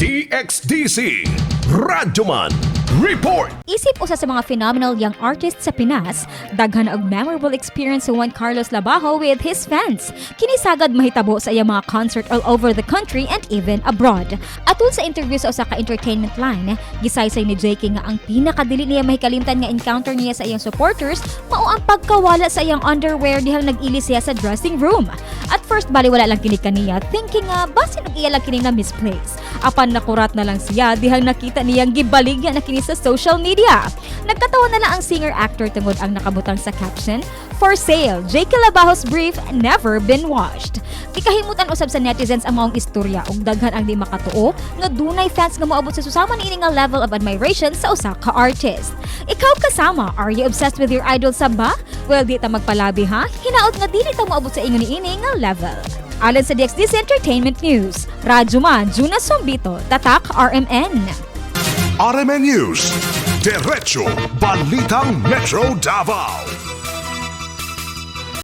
DXDC RadyoMan Report. Isip usa sa mga phenomenal young artists sa Pinas, daghan og memorable experience si Juan Carlos Labajo with his fans. Kini sagad mahitabo sa iyang mga concert all over the country and even abroad. Atol sa interview sa usa ka entertainment line, gisaysay ni JK nga ang pinakadili niya mahikalimtan nga encounter niya sa iyang supporters mao ang pagkawala sa iyang underwear dihang nag-ili siya sa dressing room. At first baliwala lang kini kaniya, thinking nga basin og iya lang kini nga misplace. Apan nakurat na lang siya dihang nakita niyang gibaligya na kini sa social media. Nagkatawa na lang ang singer-actor tungod ang nakabutang sa caption, "For sale, JK Labajo's brief never been washed." Gikahimutan usab sa netizens ang maong istorya ug daghan ang di makatuo nga dunay fans nga moabot sa susama niini nga level of admiration sa usa ka artist. Ikaw kasama, are you obsessed with your idol sa ba? Well, di ta magpalabi ha. Hinaot nga dili ta moabot sa ingon niini nga level. Alang sa DXDC Entertainment News, RadyoMan, Juna, Sumbito, Tatak, RMN. RMN News, Diretso Balitang Metro Davao.